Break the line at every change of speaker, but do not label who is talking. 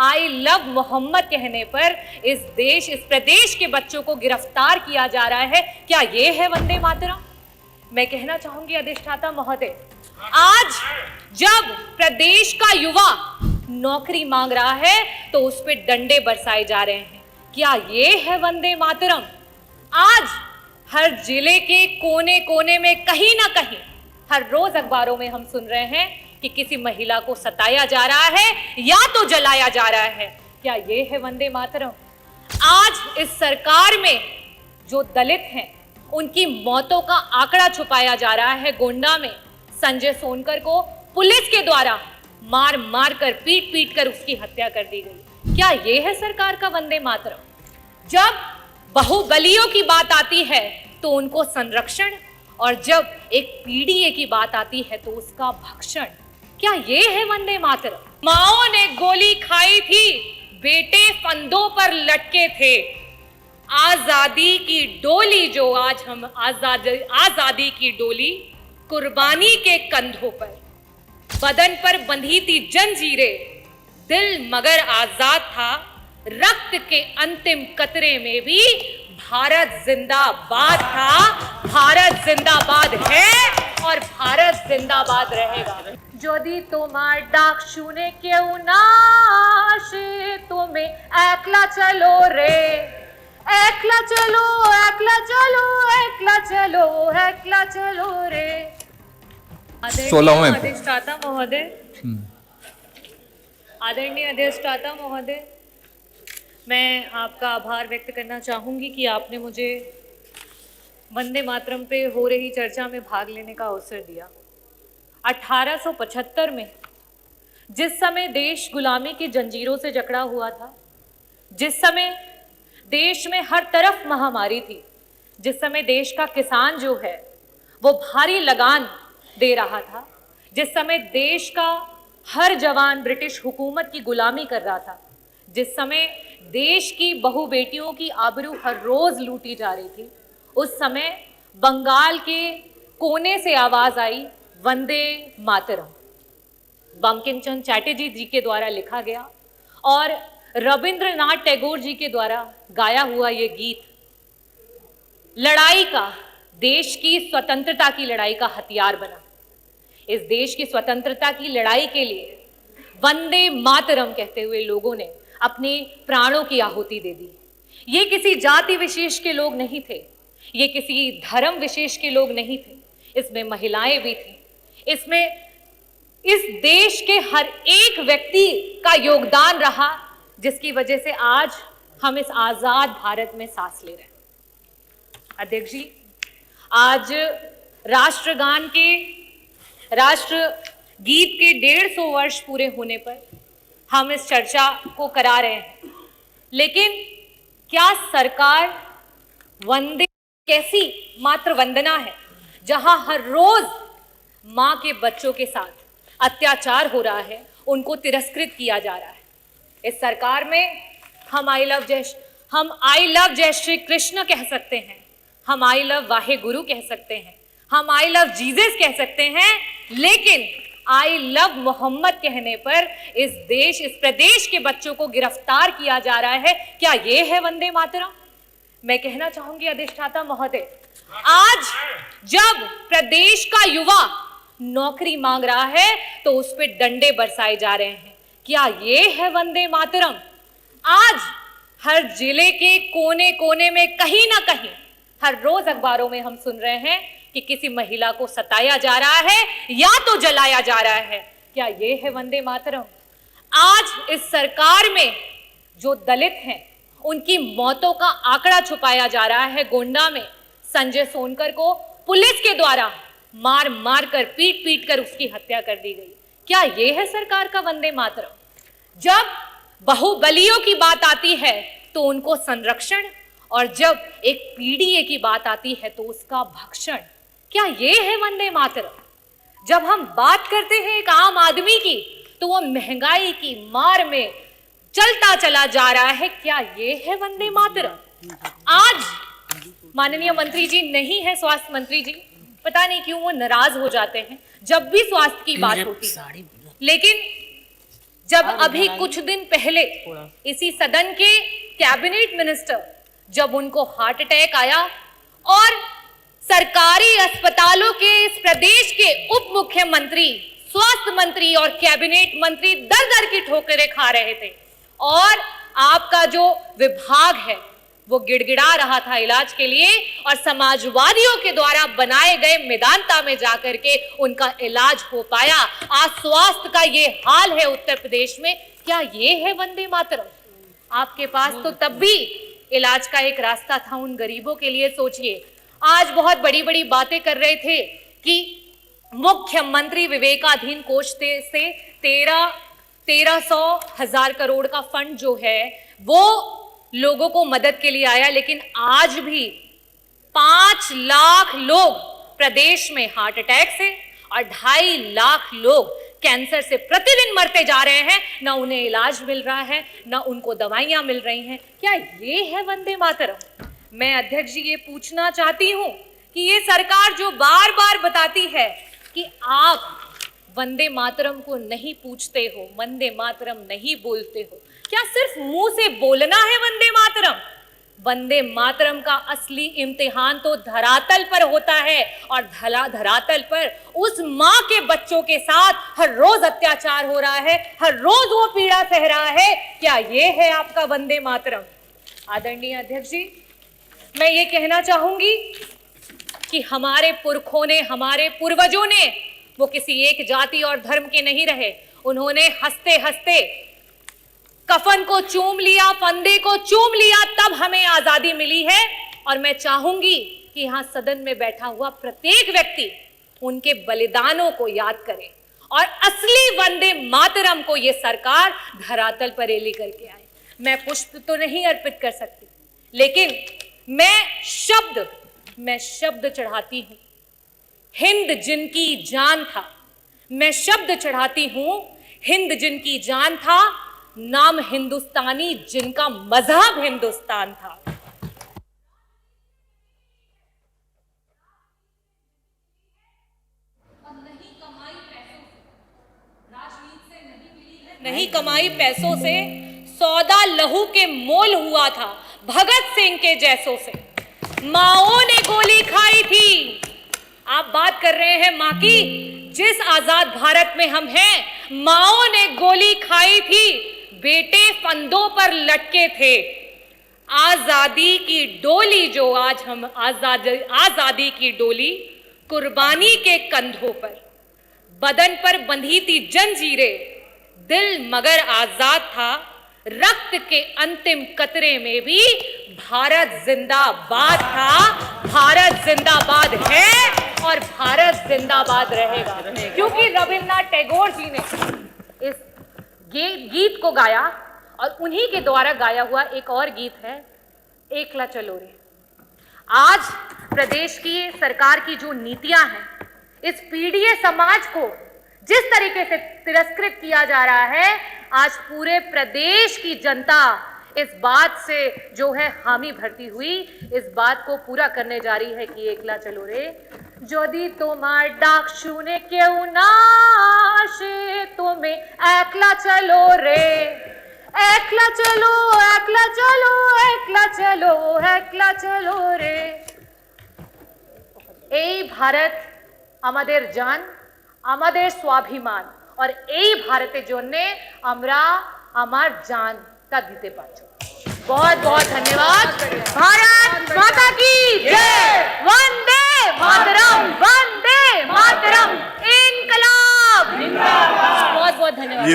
I love Mohammad कहने पर इस प्रदेश के बच्चों को गिरफ्तार किया जा रहा है। क्या ये है वंदे मातरम? मैं कहना चाहूंगी अधिष्ठाता महोदय, आज जब प्रदेश का युवा नौकरी मांग रहा है तो उस पर डंडे बरसाए जा रहे हैं। क्या ये है वंदे मातरम? आज हर जिले के कोने कोने में कहीं ना कहीं हर रोज अखबारों में हम सुन रहे हैं कि किसी महिला को सताया जा रहा है या तो जलाया जा रहा है। क्या ये है वंदे मातरम? आज इस सरकार में जो दलित हैं उनकी मौतों का आंकड़ा छुपाया जा रहा है। गोंडा में संजय सोनकर को पुलिस के द्वारा मार मार कर पीट पीट कर उसकी हत्या कर दी गई। क्या ये है सरकार का वंदे मातरम? जब बाहुबलियों की बात आती है तो उनको संरक्षण, और जब एक पीडीए की बात आती है तो उसका भक्षण। क्या ये है वंदे मातरम? माओ ने गोली खाई थी, बेटे फंदों पर लटके थे। आजादी की डोली जो आज हम आजादी की डोली कुर्बानी के कंधों पर, बदन पर बंधी थी जंजीरें, दिल मगर आजाद था। रक्त के अंतिम कतरे में भी भारत जिंदाबाद था। भारत जिंदाबाद है और भारत जिंदाबाद रहेगा। যদি তোমার ডাক শুনে কেউ না আসে তুমি একলা চলো রে, একলা চলো, একলা চলো, একলা चलो, একলা चलो रे।
16वें
अधिष्ठाता महोदय, आदरणीय अधिष्ठाता महोदय, मैं आपका आभार व्यक्त करना चाहूंगी कि आपने मुझे वंदे मातरम पे हो रही चर्चा में भाग लेने का अवसर दिया। 1875 में जिस समय देश गुलामी की जंजीरों से जकड़ा हुआ था, जिस समय देश में हर तरफ महामारी थी, जिस समय देश का किसान जो है वो भारी लगान दे रहा था, जिस समय देश का हर जवान ब्रिटिश हुकूमत की गुलामी कर रहा था, जिस समय देश की बहु बेटियों की आबरू हर रोज लूटी जा रही थी, उस समय बंगाल के कोने से आवाज आई वंदे मातरम। बंकिम चंद्र चटर्जी जी के द्वारा लिखा गया और रविंद्रनाथ टैगोर जी के द्वारा गाया हुआ ये गीत लड़ाई का, देश की स्वतंत्रता की लड़ाई का हथियार बना। इस देश की स्वतंत्रता की लड़ाई के लिए वंदे मातरम कहते हुए लोगों ने अपने प्राणों की आहुति दे दी। ये किसी जाति विशेष के लोग नहीं थे, ये किसी धर्म विशेष के लोग नहीं थे, इसमें महिलाएं भी थी, इसमें इस देश के हर एक व्यक्ति का योगदान रहा, जिसकी वजह से आज हम इस आजाद भारत में सांस ले रहे हैं। अध्यक्ष जी, आज राष्ट्रगान के, राष्ट्र गीत के 150 वर्ष पूरे होने पर हम इस चर्चा को करा रहे हैं, लेकिन क्या सरकार वंदे कैसी मात्र वंदना है जहां हर रोज मां के बच्चों के साथ अत्याचार हो रहा है, उनको तिरस्कृत किया जा रहा है। इस सरकार में हम आई लव जय श्री कृष्ण कह सकते हैं, हम आई लव वाहे गुरु कह सकते हैं, हम आई लव जीसस कह सकते हैं, लेकिन आई लव मोहम्मद कहने पर इस प्रदेश के बच्चों को गिरफ्तार किया जा रहा है। क्या ये है वंदे मातरम? मैं कहना चाहूंगी अधिष्ठाता महोदय, आज जब प्रदेश का युवा नौकरी मांग रहा है तो उस पर डंडे बरसाए जा रहे हैं। क्या ये है वंदे मातरम? आज हर जिले के कोने कोने में कहीं ना कहीं हर रोज अखबारों में हम सुन रहे हैं कि किसी महिला को सताया जा रहा है या तो जलाया जा रहा है। क्या ये है वंदे मातरम? आज इस सरकार में जो दलित हैं उनकी मौतों का आंकड़ा छुपाया जा रहा है। गोंडा में संजय सोनकर को पुलिस के द्वारा मार मार कर पीट पीट कर उसकी हत्या कर दी गई। क्या ये है सरकार का वंदे मातरम? जब बाहुबलियों की बात आती है तो उनको संरक्षण, और जब एक पीडीए की बात आती है तो उसका भक्षण। क्या ये है वंदे मातरम? जब हम बात करते हैं एक आम आदमी की तो वो महंगाई की मार में चलता चला जा रहा है। क्या ये है वंदे मातरम? आज माननीय मंत्री जी नहीं है, स्वास्थ्य मंत्री जी, पता नहीं क्यों वो नाराज हो जाते हैं जब भी स्वास्थ्य की बात होती है, लेकिन जब अभी कुछ दिन पहले इसी सदन के कैबिनेट मिनिस्टर, जब उनको हार्ट अटैक आया और सरकारी अस्पतालों के इस प्रदेश के उप मुख्यमंत्री, स्वास्थ्य मंत्री और कैबिनेट मंत्री दर दर की ठोकरें खा रहे थे और आपका जो विभाग है वो गिड़गिड़ा रहा था इलाज के लिए, और समाजवादियों के द्वारा बनाए गए मेदांता में जाकर के उनका इलाज हो पाया। आज स्वास्थ्य का ये हाल है उत्तर प्रदेश में। क्या ये है वंदे मातरम? आपके पास तो तब भी इलाज का एक रास्ता था उन गरीबों के लिए। सोचिए, आज बहुत बड़ी बड़ी बातें कर रहे थे कि मुख्यमंत्री विवेकाधीन कोष से 1300,000 करोड़ का फंड जो है वो लोगों को मदद के लिए आया, लेकिन आज भी 5 लाख लोग प्रदेश में हार्ट अटैक से और 2.5 लाख लोग कैंसर से प्रतिदिन मरते जा रहे हैं। ना उन्हें इलाज मिल रहा है, ना उनको दवाइयां मिल रही हैं। क्या ये है वंदे मातरम? मैं अध्यक्ष जी ये पूछना चाहती हूं कि ये सरकार जो बार बार बताती है कि आप वंदे मातरम को नहीं पूछते हो, वंदे मातरम नहीं बोलते हो, क्या सिर्फ मुंह से बोलना है वंदे मातरम? वंदे मातरम का असली इम्तिहान तो धरातल पर होता है, और धरातल पर उस मां के बच्चों के साथ हर रोज अत्याचार हो रहा है, हर रोज वो पीड़ा सह रहा है। क्या ये है आपका वंदे मातरम? आदरणीय अध्यक्ष जी, मैं ये कहना चाहूंगी कि हमारे पुरखों ने, हमारे पूर्वजों ने, वो किसी एक जाति और धर्म के नहीं रहे। उन्होंने हंसते हंसते कफन को चूम लिया, फंदे को चूम लिया, तब हमें आजादी मिली है। और मैं चाहूंगी कि यहां सदन में बैठा हुआ प्रत्येक व्यक्ति उनके बलिदानों को याद करे और असली वंदे मातरम को ये सरकार धरातल पर लेकर के आए। मैं पुष्प तो नहीं अर्पित कर सकती, लेकिन मैं शब्द चढ़ाती हूं। हिंद जिनकी जान था, मैं शब्द चढ़ाती हूं। हिंद जिनकी जान था, नाम हिंदुस्तानी जिनका मजहब हिंदुस्तान था। नहीं कमाई पैसों से, सौदा लहू के मोल हुआ था भगत सिंह के जैसों से। माओ ने गोली खाई थी। आप बात कर रहे हैं मां की, जिस आजाद भारत में हम हैं, माओ ने गोली खाई थी, बेटे फंदों पर लटके थे। आजादी की डोली जो आज हम आजादी की डोली कुर्बानी के कंधों पर, बदन पर बंधी थी जंजीरें, दिल मगर आजाद था। रक्त के अंतिम कतरे में भी भारत जिंदाबाद था। भारत जिंदाबाद है और भारत जिंदाबाद रहेगा, क्योंकि रविन्द्रनाथ टैगोर जी ने इस गीत को गाया, और उन्हीं के द्वारा गाया हुआ एक और गीत है, एकला चलो रे। आज प्रदेश की सरकार की जो नीतियां हैं, इस पीड़ित समाज को जिस तरीके से तिरस्कृत किया जा रहा है, आज पूरे प्रदेश की जनता इस बात से जो है हामी भरती हुई, इस बात को पूरा करने जा रही है कि एकला चलो रे। যদি তোমার ডাক শুনে কেউ না আসে, তুমি একলা চলো রে, একলা চলো, একলা চলো, একলা চলো, একলা চলো রে। এই ভারত আমাদের জান, আমাদের স্বাভিমান, और এই ভারতের জন্য আমরা আমার জানটা দিতে পারছি। बहुत बहुत धन्यवाद। भारत माता की जय। वंदे मातरम, वंदे मातरम, इनकलाब जिंदाबाद। बहुत बहुत धन्यवाद।